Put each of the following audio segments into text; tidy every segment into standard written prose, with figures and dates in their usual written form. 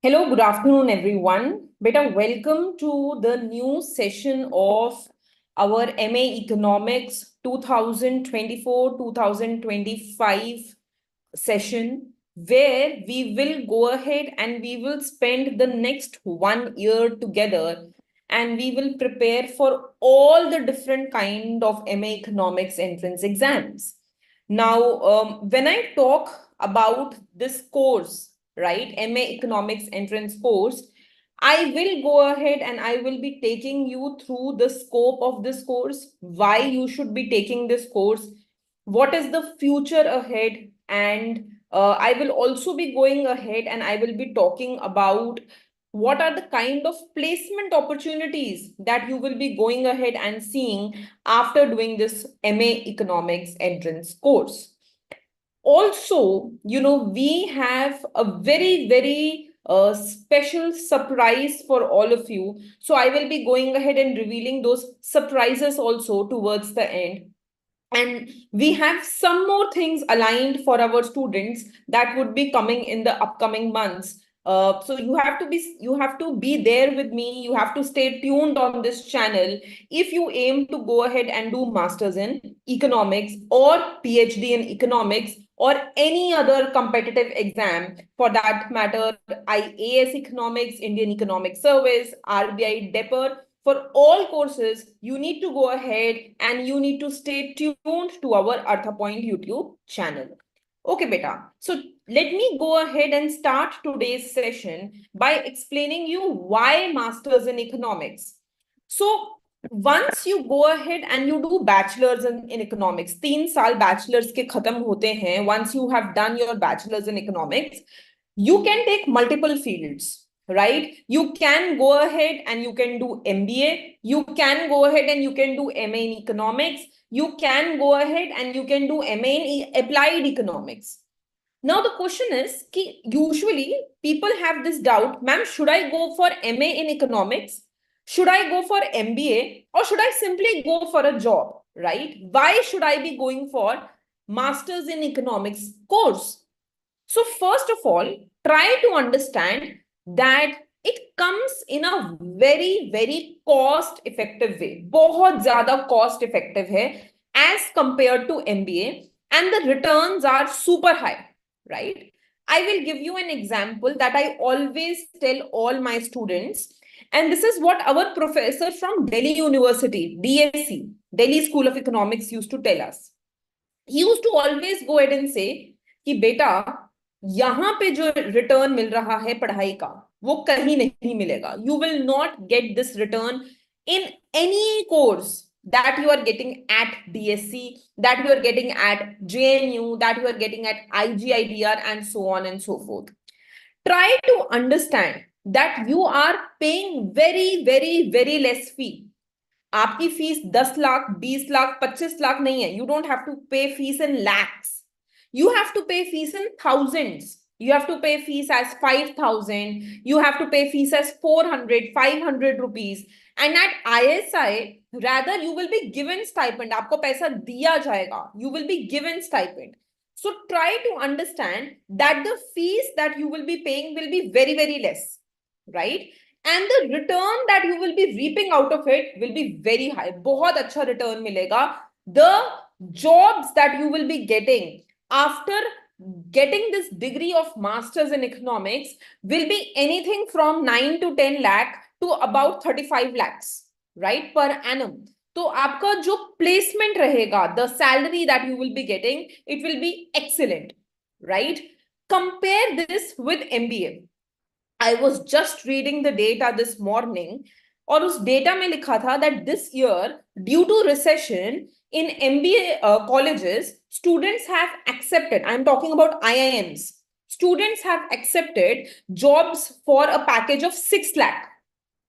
Hello, good afternoon, everyone. Beta, welcome to the new session of our MA Economics 2024-2025 session, where we will go ahead and we will spend the next 1 year together and we will prepare for all the different kind of MA Economics entrance exams. Now, when I talk about this course, right, MA Economics entrance course, I will go ahead and I will be taking you through the scope of this course, why you should be taking this course, what is the future ahead, and I will also be going ahead and I will be talking about what are the kind of placement opportunities that you will be going ahead and seeing after doing this MA Economics entrance course. Also, we have a very special surprise for all of you. So I will be going ahead and revealing those surprises also towards the end. And we have some more things aligned for our students that would be coming in the upcoming months. So you have to be there with me. You have to stay tuned on this channel if you aim to go ahead and do masters in economics or PhD in economics or any other competitive exam for that matter, IAS Economics, Indian Economic Service, RBI DEPER. For all courses, you need to go ahead and you need to stay tuned to our Artha Point YouTube channel. Okay, beta. So let me go ahead and start today's session by explaining you why Masters in Economics. So once you go ahead and you do bachelor's in economics, 3 साल bachelor's के खत्म होते हैं. Once you have done your bachelor's in economics, you can take multiple fields, right? You can go ahead and you can do MBA. You can go ahead and you can do MA in economics. You can go ahead and you can do MA in applied economics. Now the question is, usually people have this doubt, ma'am, should I go for MA in economics? Should I go for MBA? Or should I simply go for a job, right? Why should I be going for Masters in Economics course? So first of all, try to understand that it comes in a very cost effective way. बहुत ज़्यादा cost effective है as compared to MBA, and the returns are super high, right? I will give you an example that I always tell all my students, and this is what our professor from Delhi University, DSC, Delhi School of Economics, used to tell us. He used to always go ahead and say कि बेटा यहाँ पे जो return मिल रहा है पढ़ाई का वो कहीं नहीं मिलेगा. You will not get this return in any course that you are getting at DSC, that you are getting at JNU, that you are getting at IGIDR, and so on and so forth. Try to understand that you are paying very less fee. आपकी fees 10 lakh 20 lakh 25 lakh नहीं है. You don't have to pay fees in lakhs. You have to pay fees in thousands. You have to pay fees as 5,000. You have to pay fees as 400, 500 rupees. And at ISI, rather you will be given stipend. आपको पैसा दिया जाएगा. You will be given stipend. So try to understand that the fees that you will be paying will be very less, right? And the return that you will be reaping out of it will be very high. बहुत अच्छा return मिलेगा. The jobs that you will be getting after getting this degree of masters in economics will be anything from 9 to 10 lakh to about 35 lakhs, right, per annum. तो आपका जो placement रहेगा, the salary that you will be getting, it will be excellent, right? Compare this with MBA. I was just reading the data this morning, और उस data में लिखा था that this year, due to recession in MBA colleges, students have accepted, I'm talking about IIMs, students have accepted jobs for a package of 6 lakh.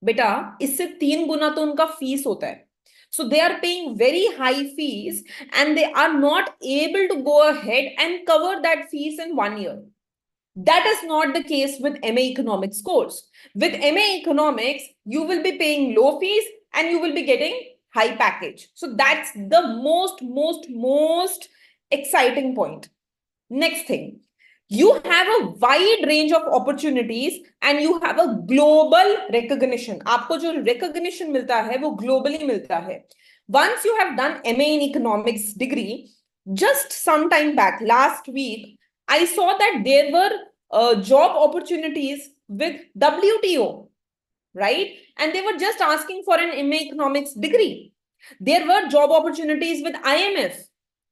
बेटा इससे 3 गुना तो उनका fees होता है. So they are paying very high fees and they are not able to go ahead and cover that fees in 1 year. That is not the case with MA Economics course. With MA Economics, you will be paying low fees and you will be getting high package. So that's the most exciting point. Next thing, You have a wide range of opportunities and you have a global recognition. आपको जो recognition मिलता है वो globally मिलता है. Once you have done MA in Economics degree, just some time back, last week, I saw that there were job opportunities with WTO, right? And they were just asking for an MA Economics degree. There were job opportunities with IMF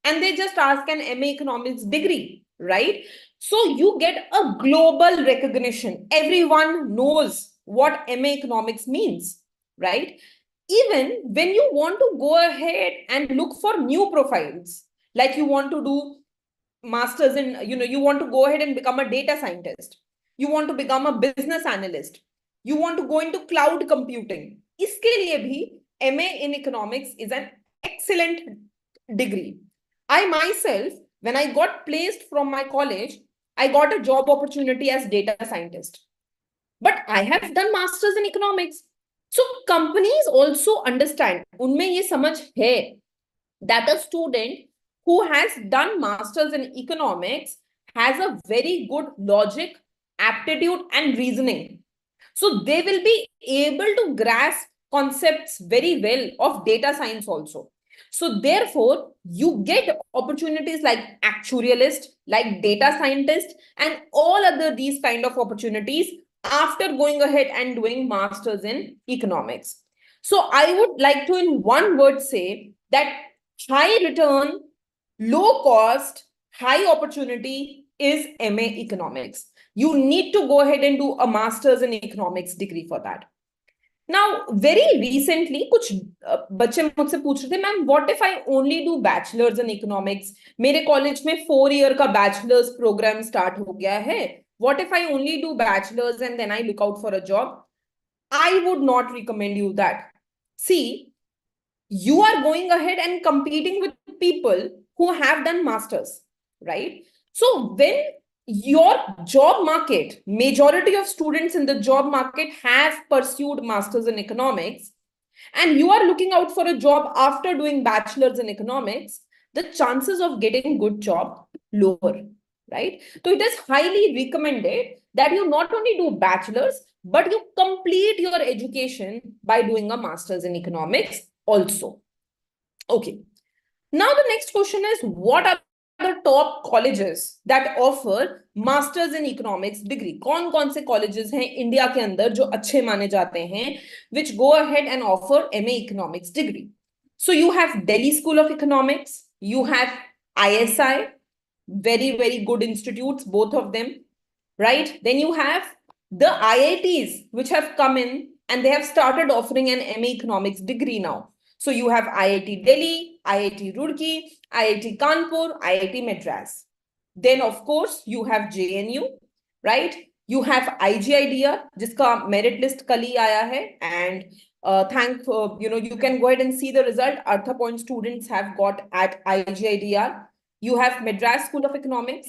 and they just ask an MA Economics degree, right? So you get a global recognition. Everyone knows what MA Economics means, right? Even when you want to go ahead and look for new profiles, like you want to do masters in, you want to go ahead and become a data scientist, you want to become a business analyst, you want to go into cloud computing, iske liye bhi MA in Economics is an excellent degree. I myself, when I got placed from my college, I got a job opportunity as data scientist, but I have done masters in economics. So companies also understand, unme ye samajh hai that a student who has done masters in economics has a very good logic, aptitude and reasoning. So they will be able to grasp concepts very well of data science also. So therefore you get opportunities like actuarialist, like data scientist and all other these kind of opportunities after going ahead and doing masters in economics. So I would like to in one word say that high return, low cost, high opportunity is MA Economics. You need to go ahead and do a master's in economics degree for that. Now, very recently, कुछ बच्चे मुझसे पूछ रहे थे, ma'am, what if I only do bachelor's in economics? मेरे college में 4 year का bachelor's program start हो गया है. What if I only do bachelor's and then I look out for a job? I would not recommend you that. See, you are going ahead and competing with people who have done masters, right? So when your job market, majority of students in the job market have pursued masters in economics, and you are looking out for a job after doing bachelor's in economics, the chances of getting good job lower, right? So it is highly recommended that you not only do bachelor's, but you complete your education by doing a master's in economics also. Okay. Now the next question is, what are the top colleges that offer masters in economics degree? कौन से colleges हैं India के अंदर जो अच्छे माने जाते हैं which go ahead and offer MA economics degree? So you have Delhi School of Economics, you have ISI, very good institutes, both of them, right? Then you have the IITs which have come in and they have started offering an MA economics degree now. So you have IIT Delhi, IIT Roorkee, IIT Kanpur, IIT Madras. Then of course you have JNU, right? You have IGIDR, जिसका merit list कल ही आया है, and you can go ahead and see the result. Artha point students have got at IGIDR. You have Madras School of Economics.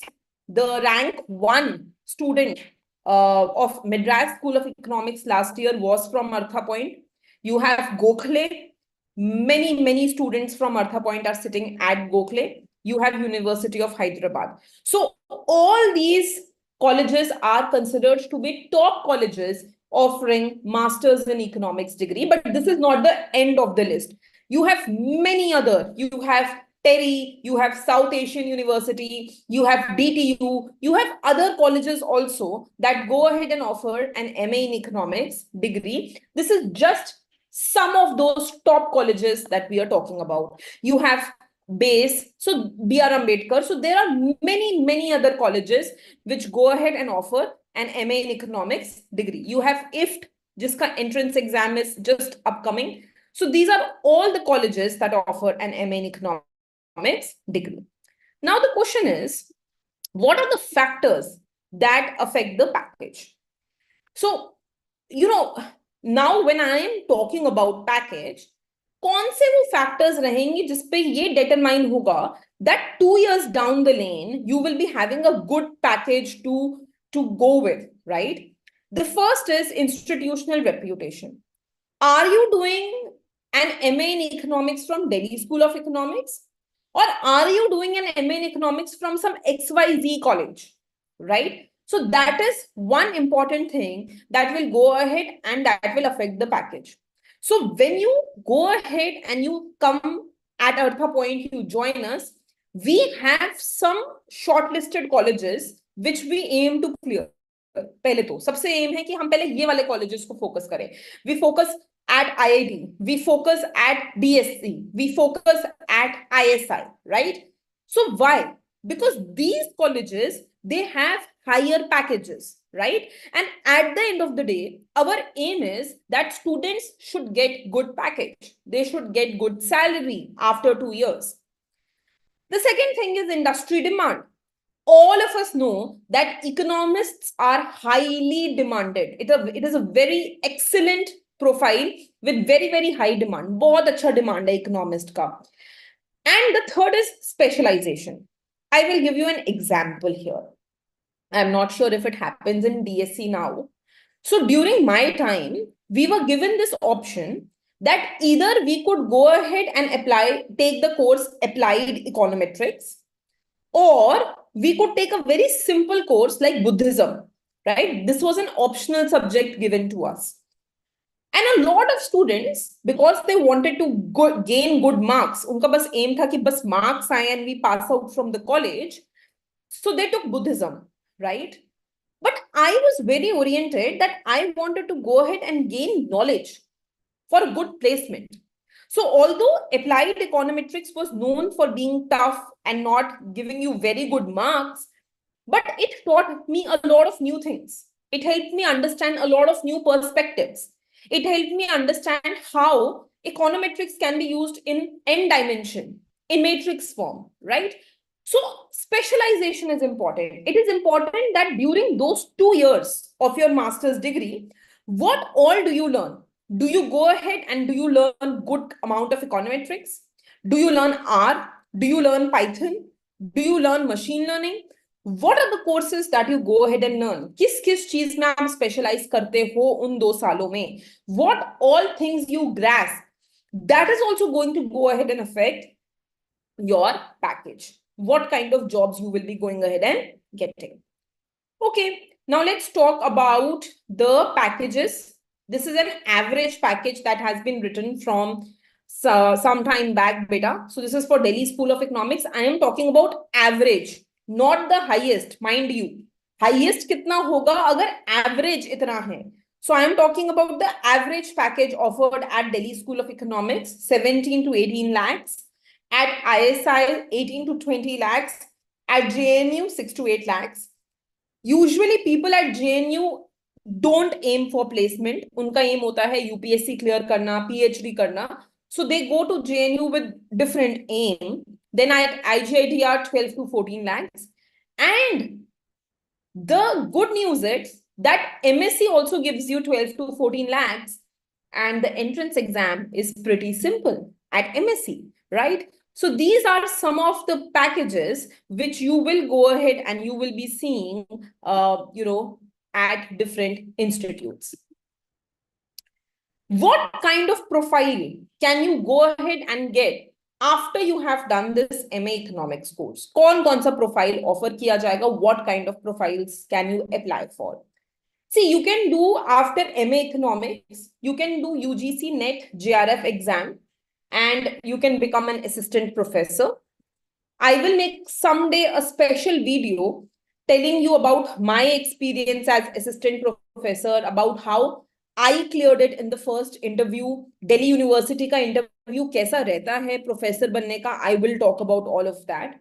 The rank 1 student of Madras School of Economics last year was from Artha Point. You have Gokhale. Many students from Artha Point are sitting at Gokhale. You have University of Hyderabad. So all these colleges are considered to be top colleges offering masters in economics degree, but this is not the end of the list. You have many other. You have Terry, you have South Asian University, you have DTU, you have other colleges also that go ahead and offer an MA in economics degree. This is just some of those top colleges that we are talking about. You have BASE, so B.R. Ambedkar. So there are many other colleges which go ahead and offer an MA in economics degree. You have IFT, jiska entrance exam is just upcoming. So these are all the colleges that offer an MA in economics degree. Now the question is, what are the factors that affect the package? So, now when I am talking about package, कौन से वो factors रहेंगे जिस पे ये determine होगा that 2 years down the lane you will be having a good package to go with, right? The first is institutional reputation. Are you doing an MA in economics from Delhi School of Economics, or are you doing an MA in economics from some XYZ college? right? So that is one important thing that will go ahead and that will affect the package. So when you go ahead and you come at Artha Point, you join us, we have some shortlisted colleges which we aim to clear. पहले तो सबसे M है कि हम पहले ये वाले colleges को फोकस करें. We focus at IIT, we focus at DSC, we focus at ISI, right? So why? Because these colleges, they have higher packages, right? And at the end of the day, our aim is that students should get good package. They should get good salary after 2 years. The second thing is industry demand. All of us know that economists are highly demanded. It is a very excellent profile with very, very high demand. बहुत अच्छा demand है economist का. And the third is specialization. I will give you an example here. I'm not sure if it happens in DSC now. So during my time, we were given this option that either we could go ahead and take the course Applied Econometrics, or we could take a very simple course like Buddhism, right? This was an optional subject given to us. And a lot of students, because they wanted to gain good marks, unka bas aim tha ki bas marks aaye and we pass out from the college, so they took Buddhism, right? But I was very oriented that I wanted to go ahead and gain knowledge for a good placement. So although applied econometrics was known for being tough and not giving you very good marks, but it taught me a lot of new things. It helped me understand a lot of new perspectives. It helped me understand how econometrics can be used in n dimension, in matrix form, right? So specialization is important. It is important that during those 2 years of your master's degree, what all do you learn? Do you go ahead and do you learn good amount of econometrics? Do you learn R? Do you learn Python? Do you learn machine learning? What are the courses that you go ahead and learn? किस चीज में आप specialize करते हो उन 2 सालों में? What all things you grasp? That is also going to go ahead and affect your package. What kind of jobs you will be going ahead and getting. Okay, now let's talk about the packages. This is an average package that has been written from some time back, beta. So this is for Delhi School of Economics. I am talking about average, not the highest, mind you. Highest kitna hoga agar average itna hai. So I am talking about the average package offered at Delhi School of Economics, 17 to 18 lakhs. At ISI, 18 to 20 lakhs. At JNU, 6 to 8 lakhs. Usually people at JNU don't aim for placement. Unka aim hota hai UPSC clear karna, PhD karna. So they go to JNU with different aim. Then at IGIT are 12 to 14 lakhs. And the good news is that MSc also gives you 12 to 14 lakhs. And the entrance exam is pretty simple at MSc, right? So these are some of the packages which you will go ahead and you will be seeing, at different institutes. What kind of profile can you go ahead and get after you have done this MA Economics course? कौन सा profile offer किया जाएगा? What kind of profiles can you apply for? See, you can do after MA Economics, you can do UGC NET JRF exam and you can become an assistant professor. I will make someday a special video telling you about my experience as assistant professor, about how I cleared it in the first interview. Delhi University ka interview kaisa rehta hai professor banne ka. I will talk about all of that.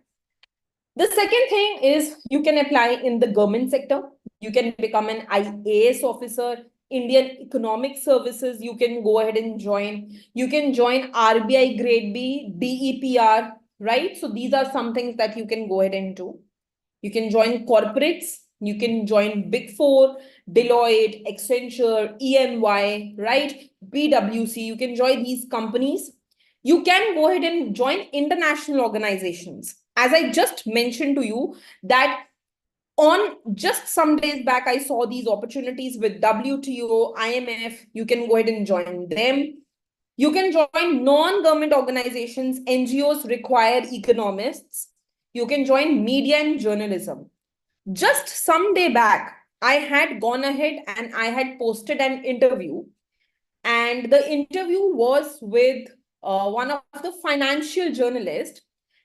The second thing is you can apply in the government sector. You can become an IAS officer, Indian Economic Services, you can go ahead and join. You can join RBI Grade B, DEPR, right? So these are some things that you can go ahead and do. You can join corporates. You can join Big Four, Deloitte, Accenture, EY, right? PwC. You can join these companies. You can go ahead and join international organizations. As I just mentioned to you that on just some days back, I saw these opportunities with WTO, IMF. You can go ahead and join them. You can join non-government organizations. NGOs require economists. You can join media and journalism. Just some day back, I had gone ahead and I had posted an interview, and the interview was with one of the financial journalists,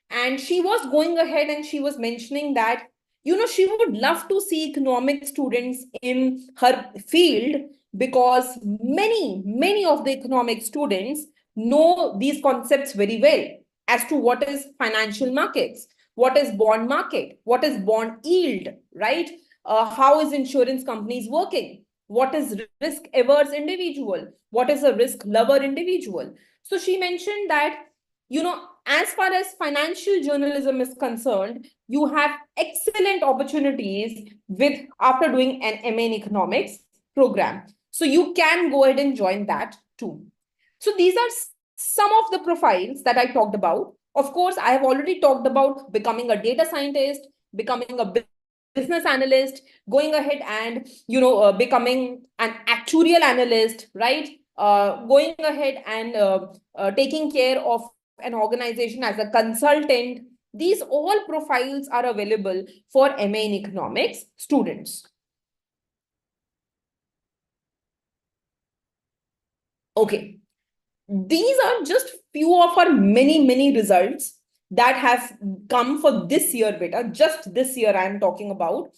and she was going ahead and she was mentioning that she would love to see economic students in her field, because many of the economic students know these concepts very well, as to what is financial markets, what is bond market, what is bond yield, right? How is insurance companies working, what is risk averse individual, what is a risk lover individual. So she mentioned that, as far as financial journalism is concerned, you have excellent opportunities with after doing an MA in economics program. So you can go ahead and join that too. So these are some of the profiles that I talked about. Of course, I have already talked about becoming a data scientist, becoming a business analyst, going ahead and becoming an actuarial analyst, right? Going ahead and taking care of an organization as a consultant. These all profiles are available for MA in economics students. Okay, these are just few of our many results that have come for this year, beta. Just this year I am talking about.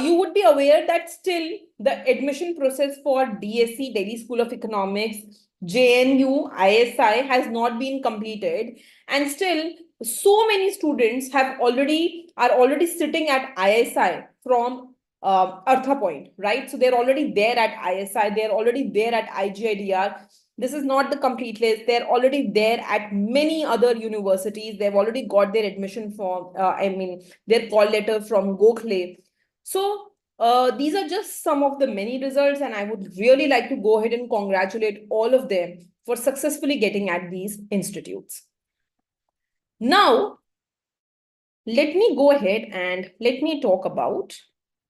You would be aware that still the admission process for DSC, Delhi School of Economics, JNU, ISI has not been completed, and still so many students are already sitting at ISI from Artha Point, right? So they're already there at ISI, they're already there at IGIDR. This is not the complete list. They're already there at many other universities. They've already got their admission form, their call letter from Gokhale. So these are just some of the many results, and I would really like to go ahead and congratulate all of them for successfully getting at these institutes. Now, let me go ahead and let me talk about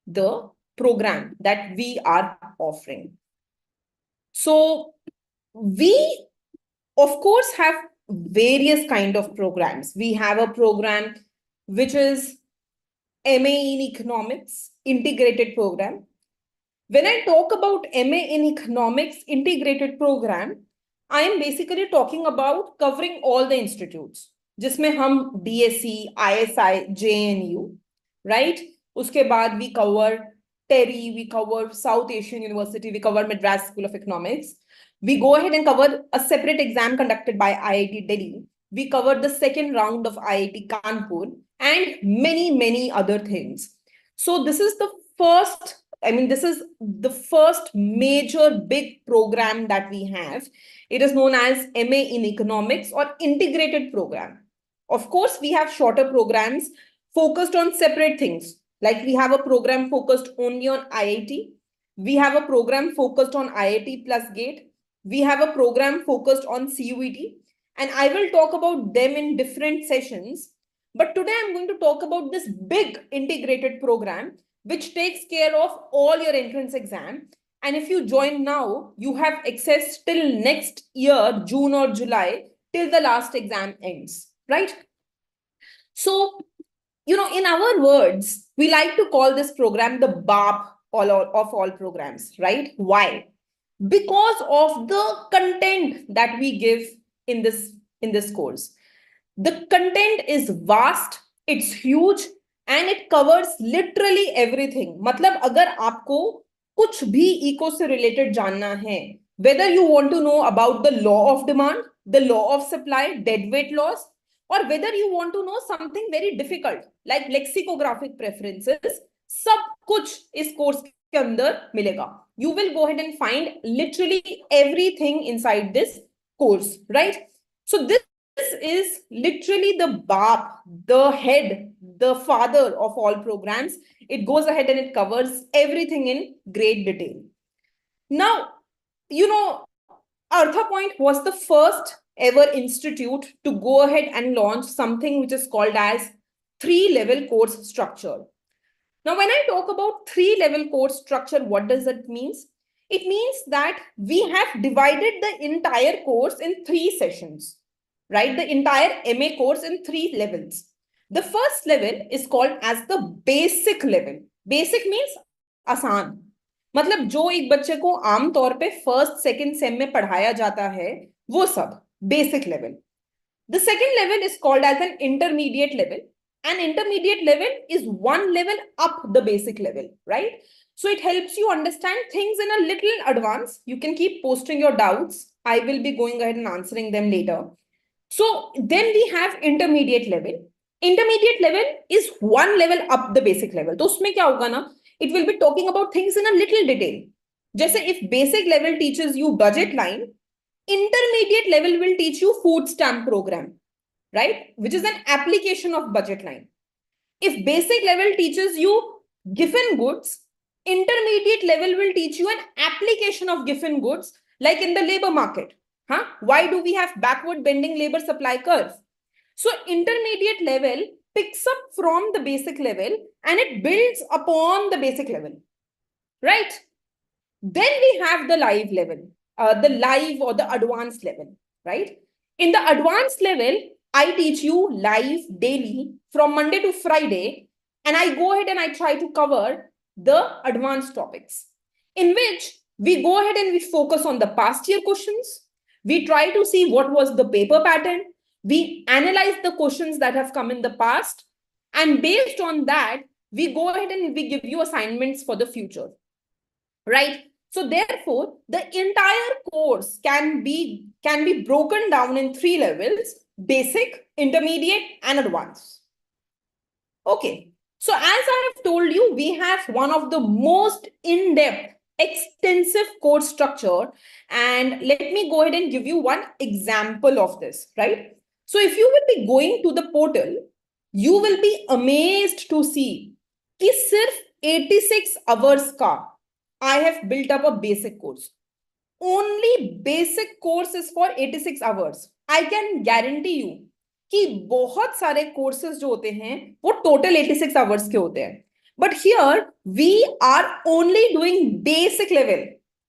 the program that we are offering. So we, of course, have various kind of programs. We have a program which is MA in Economics, integrated program. When I talk about MA in Economics integrated program, I am basically talking about covering all the institutes, जिसमें हम DSC, ISI, JNU, right? उसके बाद we cover TERI, we cover South Asian University, we cover Madras School of Economics. We go ahead and cover a separate exam conducted by IIT Delhi. We cover the second round of IIT Kanpur and many other things. So this is the first, this is the first major big program that we have. It is known as MA in Economics or integrated program. Of course, we have shorter programs focused on separate things. Like we have a program focused only on IIT. We have a program focused on IIT plus GATE. We have a program focused on CUET. And I will talk about them in different sessions. But today I'm going to talk about this big integrated program which takes care of all your entrance exam. And if you join now, you have access till next year, June or July, till the last exam ends, right? So, in our words, we like to call this program the Baap of all programs, right? Why? Because of the content that we give in this course. The content is vast, it's huge, and it covers literally everything. मतलब अगर आपको कुछ भी eco से related जानना है, whether you want to know about the law of demand, the law of supply, deadweight laws, or whether you want to know something very difficult like lexicographic preferences, सब कुछ इस course के अंदर मिलेगा. You will go ahead and find literally everything inside this course, right? So this is literally the Baap, the head, the father of all programs. It goes ahead and it covers everything in great detail. Now, Artha Point was the first ever institute to go ahead and launch something which is called as 3-level course structure. Now, when I talk about 3-level course structure, what does that mean? It means that we have divided the entire course in 3 sessions, right? The entire MA course in 3 levels. The first level is called as the basic level. Basic means आसान. मतलब जो एक बच्चे को आम तौर पे first second same में पढ़ाया जाता है वो सब basic level. The second level is called as an intermediate level. An intermediate level is one level up the basic level, right? So it helps you understand things in a little advance. You can keep posting your doubts. I will be going ahead and answering them later. So then we have intermediate level. Intermediate level is one level up the basic level. तो उसमें क्या होगा ना? It will be talking about things in a little detail. जैसे if basic level teaches you budget line, intermediate level will teach you food stamp program, right? Which is an application of budget line. If basic level teaches you given goods, intermediate level will teach you an application of given goods, like in the labor market. Why do we have backward bending labor supply curve? So intermediate level picks up from the basic level and it builds upon the basic level, right? Then we have the live level, the live or the advanced level, right? In the advanced level, I teach you live daily from Monday to Friday, and I go ahead and I try to cover the advanced topics, in which we go ahead and we focus on the past year questions. We try to see what was the paper pattern. We analyze the questions that have come in the past, and based on that, we go ahead and we give you assignments for the future, right? So therefore, the entire course can be broken down in 3 levels: basic, intermediate, and advanced. Okay. So as I have told you, we have one of the most in-depth, extensive course structure. And let me go ahead and give you one example of this, right? So if you will be going to the portal, you will be amazed to see कि सिर्फ 86 hours का I have built up a basic course. Only basic course is for 86 hours. I can guarantee you कि बहुत सारे courses जो होते हैं वो total 86 hours के होते हैं. But here we are only doing basic level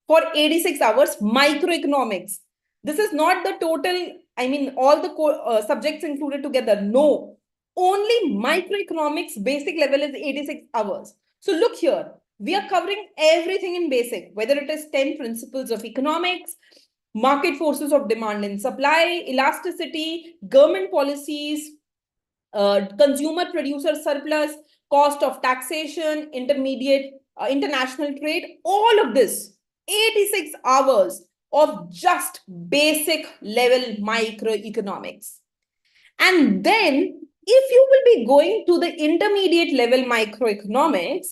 for 86 hours microeconomics. This is not the total, I mean all the subjects included together. No, only microeconomics basic level is 86 hours. So look here. We are covering everything in basic, whether it is 10 principles of economics, market forces of demand and supply, elasticity, government policies, consumer producer surplus, cost of taxation, international trade, all of this, 86 hours of just basic level microeconomics. And then if you will be going to the intermediate level microeconomics,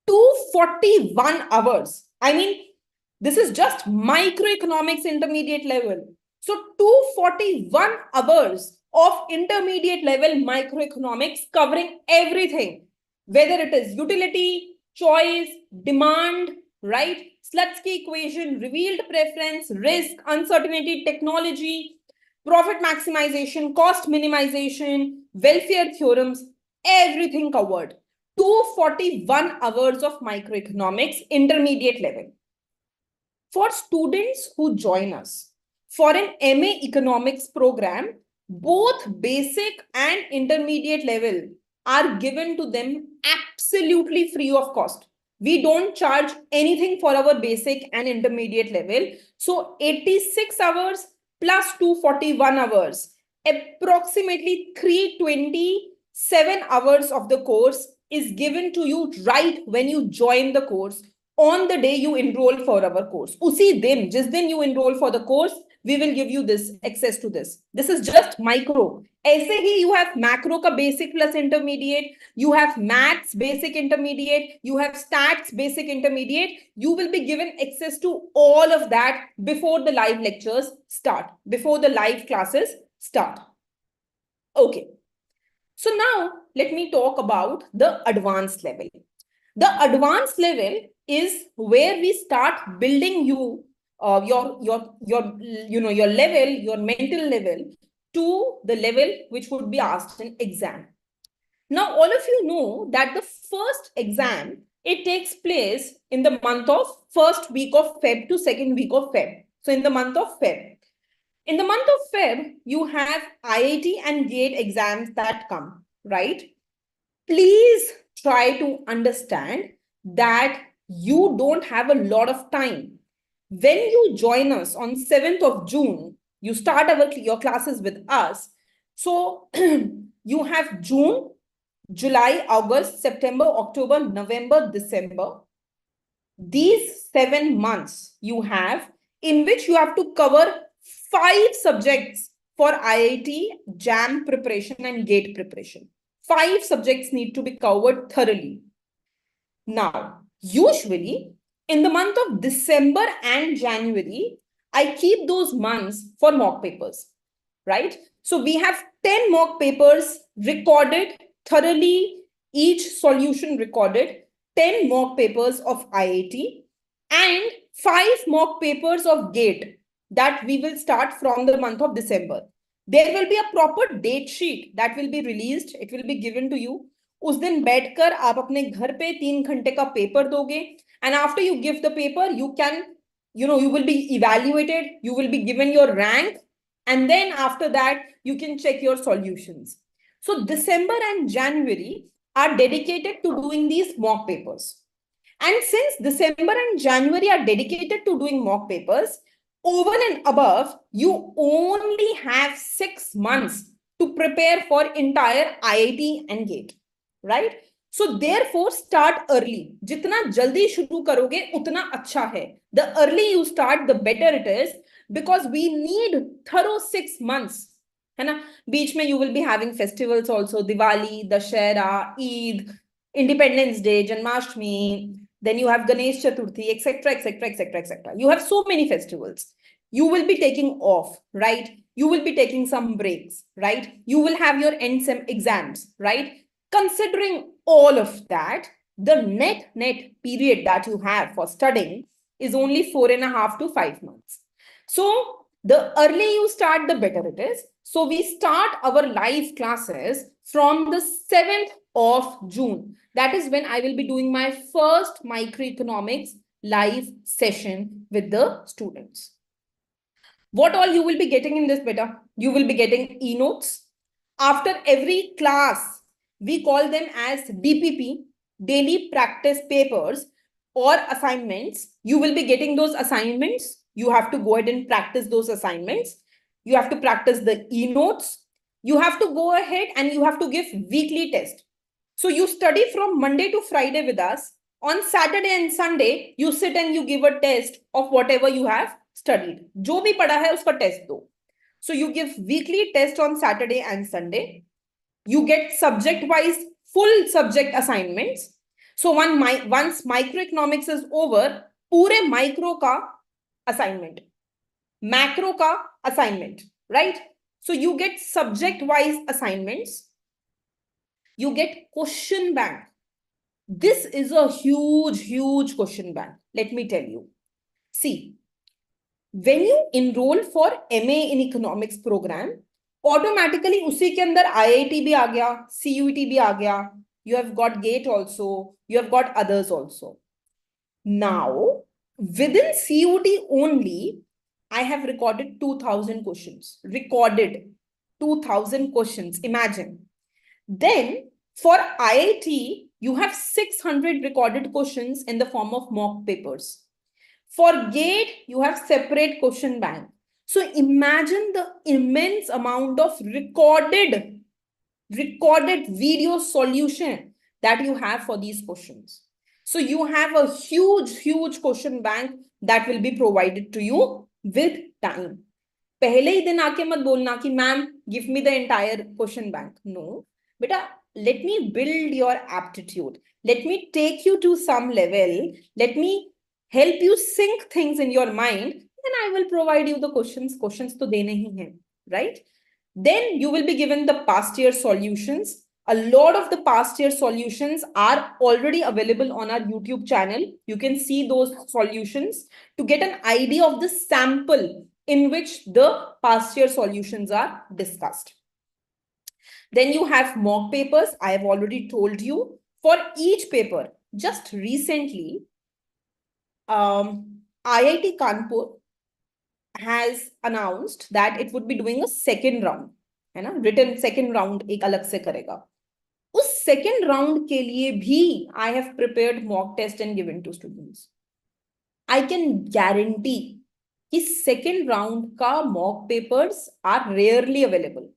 241 hours. I mean, this is just microeconomics intermediate level. So 241 hours of intermediate level microeconomics covering everything, whether it is utility, choice, demand, right? Slutsky equation, revealed preference, risk, uncertainty, technology, profit maximization, cost minimization, welfare theorems, everything covered. 241 hours of microeconomics intermediate level. For students who join us for an MA Economics program, both basic and intermediate level are given to them absolutely free of cost. We don't charge anything for our basic and intermediate level. So 86 hours plus 241 hours, approximately 327 hours of the course is given to you right when you join the course, on the day you enroll for our course. Usi din, jis din you enroll for the course, we will give you this access to this. This is just micro. ऐसे ही you have macro का basic plus intermediate, you have maths basic intermediate, you have stats basic intermediate. You will be given access to all of that before the live lectures start, before the live classes start. Okay. So now let me talk about the advanced level. The advanced level is where we start building you your level, your mental level to the level which would be asked in exam. Now, all of you know that the first exam, it takes place in the month of first week of Feb to second week of Feb. So in the month of Feb. In the month of Feb, you have IIT and GATE exams that come. right? Please try to understand that you don't have a lot of time. When you join us on 7th of June, you start your classes with us. So you have June, July, August, September, October, November, December. These 7 months you have, in which you have to cover 5 subjects for IIT JAM preparation and GATE preparation. 5 subjects need to be covered thoroughly. Now, usually in the month of December and January, I keep those months for mock papers, right? So we have 10 mock papers recorded thoroughly, each solution recorded, 10 mock papers of IIT, and 5 mock papers of GATE that we will start from the month of December. There will be a proper date sheet that will be released. It will be given to you. उस दिन बैठकर आप अपने घर पे 3 घंटे का paper दोगे, and after you give the paper, you can, you will be evaluated, you will be given your rank, and then after that, you can check your solutions. So December and January are dedicated to doing these mock papers. And since December and January are dedicated to doing mock papers, over and above, you only have 6 months to prepare for entire IIT and GATE, right? So therefore, start early. जितना जल्दी शुरू करोगे उतना अच्छा है. The early you start, the better it is, because we need thorough 6 months. है ना? बीच में you will be having festivals also, Diwali, Dashera, Eid, Independence Day, Janmashtami. Then you have Ganesh Chaturthi, etc., etc., etc., etc. You have so many festivals. You will be taking off, right? You will be taking some breaks, right? You will have your end sem exams, right? Considering all of that, the net period that you have for studying is only 4.5 to 5 months. So the early you start, the better it is. So we start our live classes from the 7th of June. That is when I will be doing my first microeconomics live session with the students. What all you will be getting in this beta? You will be getting e-notes. After every class, we call them as DPP, daily practice papers or assignments. You will be getting those assignments. You have to go ahead and practice those assignments. You have to practice the e-notes. You have to go ahead and you have to give weekly test. So you study from Monday to Friday with us. On Saturday and Sunday, you sit and you give a test of whatever you have studied. जो भी पढ़ा है उसका test दो. So you give weekly test on Saturday and Sunday. You get subject-wise full subject assignments. So once microeconomics is over, पूरे micro का assignment, macro का assignment, right? So you get subject-wise assignments. You get question bank. This is a huge question bank. Let me tell you. See, when you enroll for MA in Economics program, automatically उसी के अंदर IIT भी आ गया, CUET भी आ गया. You have got GATE also. You have got others also. Now, within CUET only, I have recorded 2,000 questions. Recorded 2,000 questions. Imagine. Then, for IIT, you have 600 recorded questions in the form of mock papers. For GATE, you have separate question bank. So imagine the immense amount of recorded video solution that you have for these questions. So you have a huge question bank that will be provided to you with time. पहले ही दिन आके मत बोलना कि ma'am give me the entire question bank. No, beta, let me build your aptitude. Let me take you to some level. Let me help you sync things in your mind. Then I will provide you the questions. Questions to dene hi hain, right? Then you will be given the past year solutions. A lot of the past year solutions are already available on our YouTube channel. You can see those solutions to get an idea of the sample in which the past year solutions are discussed. Then you have mock papers. I have already told you. For each paper, just recently, IIT Kanpur has announced that it would be doing a second round. है ना? Written second round एक अलग से करेगा. second round के लिए भी I have prepared mock test and given to students. I can guarantee कि second round का mock papers are rarely available.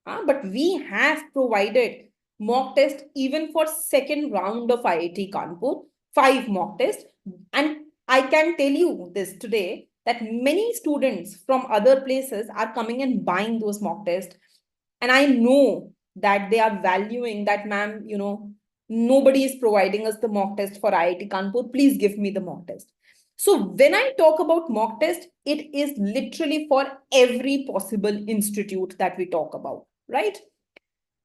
But we have provided mock test even for second round of IIT Kanpur, 5 mock tests. And I can tell you this today that many students from other places are coming and buying those mock tests. And I know that they are valuing that, ma'am, nobody is providing us the mock test for IIT Kanpur. Please give me the mock test. So when I talk about mock test, it is literally for every possible institute that we talk about, right?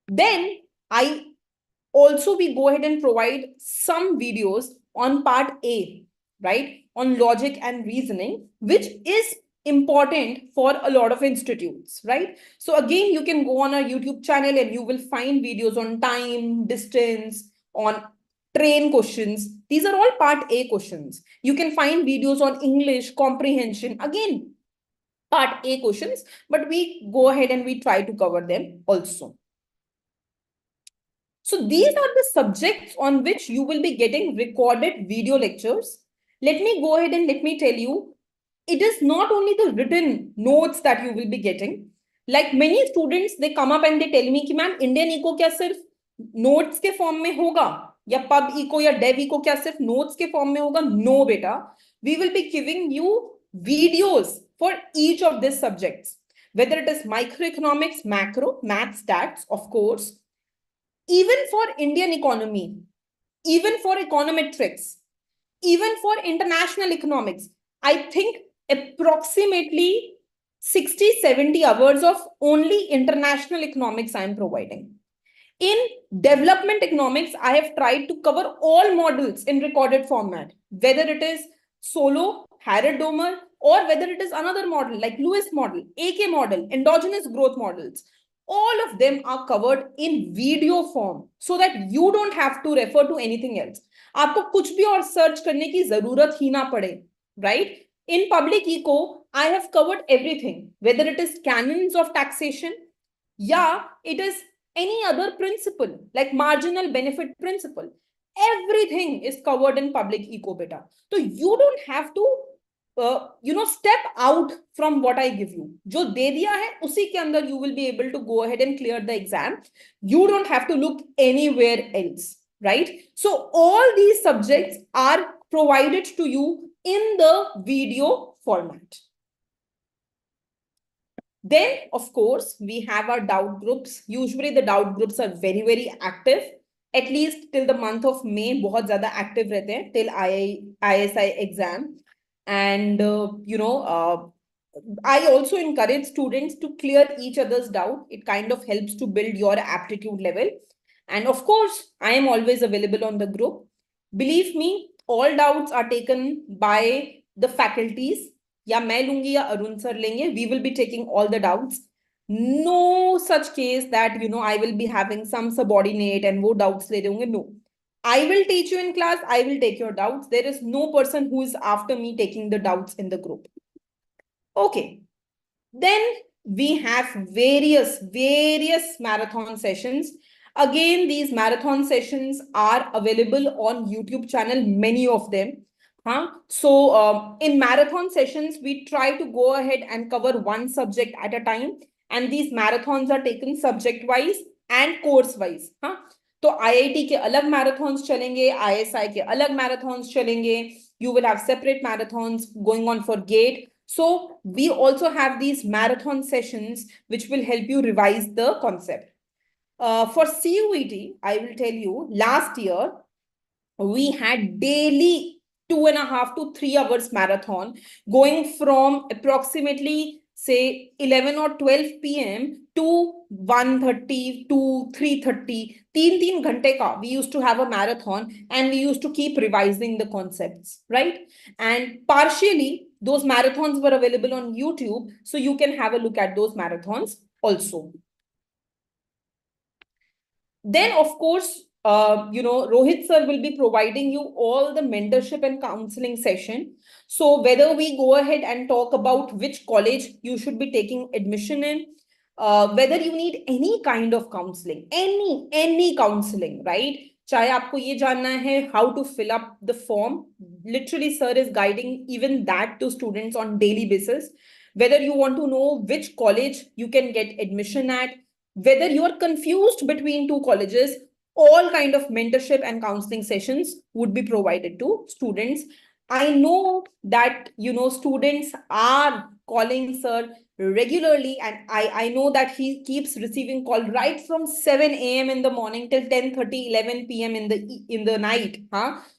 Then we go ahead and provide some videos on part A, right? On logic and reasoning, which is important for a lot of institutes, right? So again, you can go on our YouTube channel and you will find videos on time, distance, on train questions. These are all part A questions. You can find videos on English comprehension, again, part A questions, but we go ahead and we try to cover them also. So these are the subjects on which you will be getting recorded video lectures. Let me go ahead and let me tell you, it is not only the written notes that you will be getting. Like many students, they come up and they tell me कि ma'am, Indian Eco क्या सिर्फ notes के form में होगा या pub eco या dev eco क्या सिर्फ notes के form में होगा? No, beta. We will be giving you videos for each of these subjects, whether it is microeconomics, macro, math, stats, of course, even for Indian economy, even for econometrics, even for international economics. I think approximately 60-70 hours of only international economics I am providing. In development economics, I have tried to cover all models in recorded format, whether it is Solo, Harrod-Domer, or whether it is another model like Lewis model, AK model, endogenous growth models. All of them are covered in video form so that you don't have to refer to anything else. आपको कुछ भी और search करने की जरूरत ही ना पड़े, right? In public eco, I have covered everything, whether it is canons of taxation, it is any other principle like marginal benefit principle. Everything is covered in public eco beta. So you don't have to step out from what I give you. जो दे दिया है उसी के अंदर you will be able to go ahead and clear the exam. You don't have to look anywhere else, right? So all these subjects are provided to you in the video format. Then, of course, we have our doubt groups. Usually the doubt groups are very, very active. At least till the month of May, बहुत ज़्यादा active रहते हैं till ISI exam. And, I also encourage students to clear each other's doubt. It kind of helps to build your aptitude level. And of course, I am always available on the group. Believe me, all doubts are taken by the faculties. या मैं लूंगी या Arun sir लेंगे. We will be taking all the doubts. No such case that, I will be having some subordinate and वो doubts ले रहे होंगे. No. I will teach you in class. I will take your doubts. There is no person who is after me taking the doubts in the group. Okay. Then we have various marathon sessions. Again, these marathon sessions are available on YouTube channel, many of them. So in marathon sessions, we try to go ahead and cover one subject at a time. And these marathons are taken subject-wise and course-wise. तो IIT के अलग marathons चलेंगे, ISI के अलग marathons चलेंगे. You will have separate marathons going on for GATE. So we also have these marathon sessions which will help you revise the concept. For CUET, I will tell you, last year, we had daily 2.5 to 3 hours marathon going from approximately say 11 or 12 p.m. to 1:30 to 3:30. 3 घंटे का we used to have a marathon and we used to keep revising the concepts, right? And partially those marathons were available on YouTube, so you can have a look at those marathons also. Then, of course, Rohit sir will be providing you all the mentorship and counseling session. So whether we go ahead and talk about which college you should be taking admission in, whether you need any kind of counseling, any counseling, right? चाहे आपको ये जानना है how to fill up the form, literally sir is guiding even that to students on daily basis. Whether you want to know which college you can get admission at, whether you are confused between two colleges, all kind of mentorship and counseling sessions would be provided to students. I know that students are calling sir regularly, and I know that he keeps receiving call right from 7 a.m. in the morning till 10:30, 11 p.m. in the night.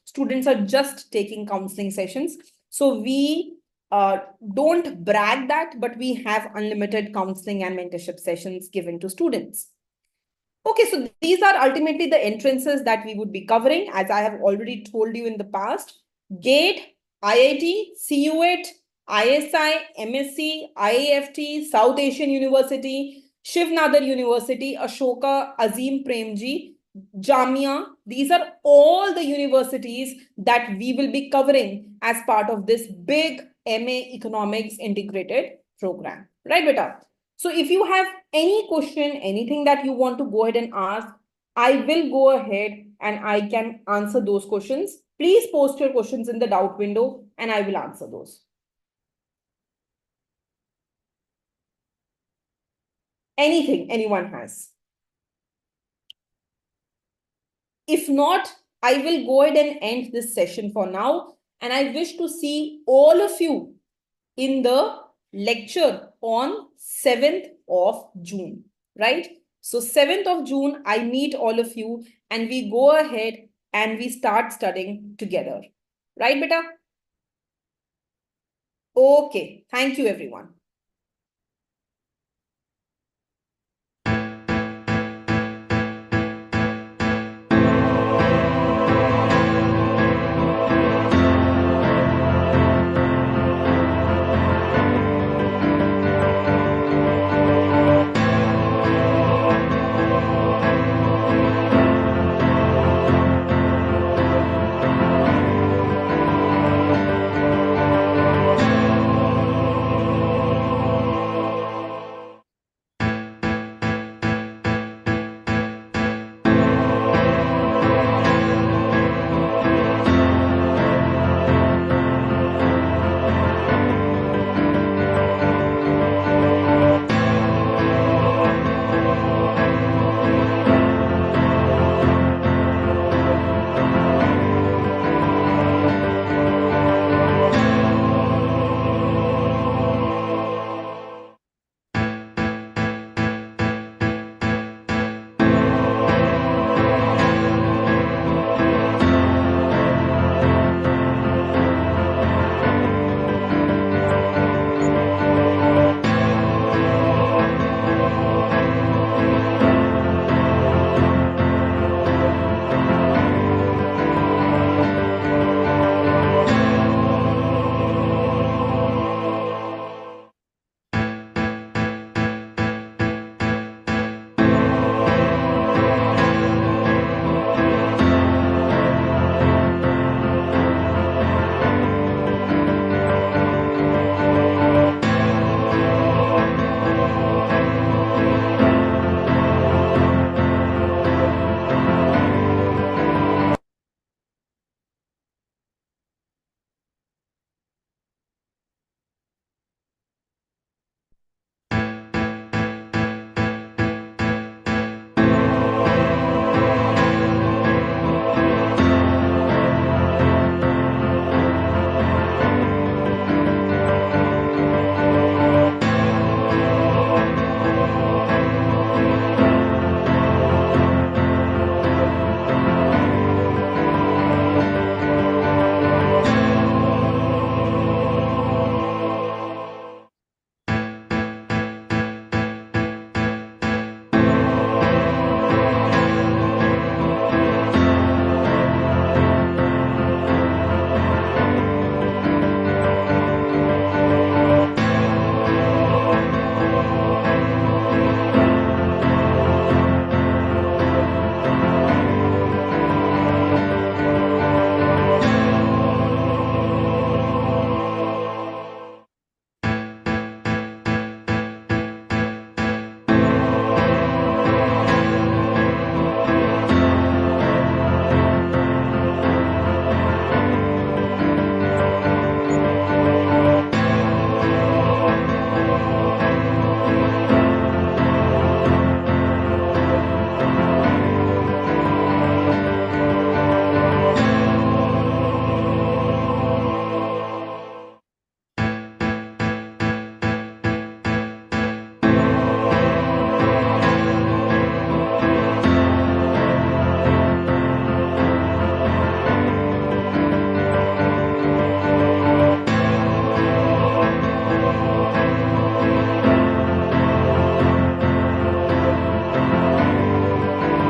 Students are just taking counseling sessions. So we don't brag that, but we have unlimited counseling and mentorship sessions given to students. Okay, so these are ultimately the entrances that we would be covering, as I have already told you in the past. GATE, IIT, CUET, ISI, MSc, IAFT, South Asian University, Shiv Nadar University, Ashoka Azim Premji, Jamia. These are all the universities that we will be covering as part of this big MA Economics integrated program. Right, beta? So if you have any question, anything that you want to go ahead and ask, I will go ahead and I can answer those questions. Please post your questions in the doubt window and I will answer those. Anything anyone has. If not, I will go ahead and end this session for now. And I wish to see all of you in the lecture on 7th of June, right? So 7th of June, I meet all of you and we go ahead and we start studying together. Right, beta? Okay. Thank you, everyone.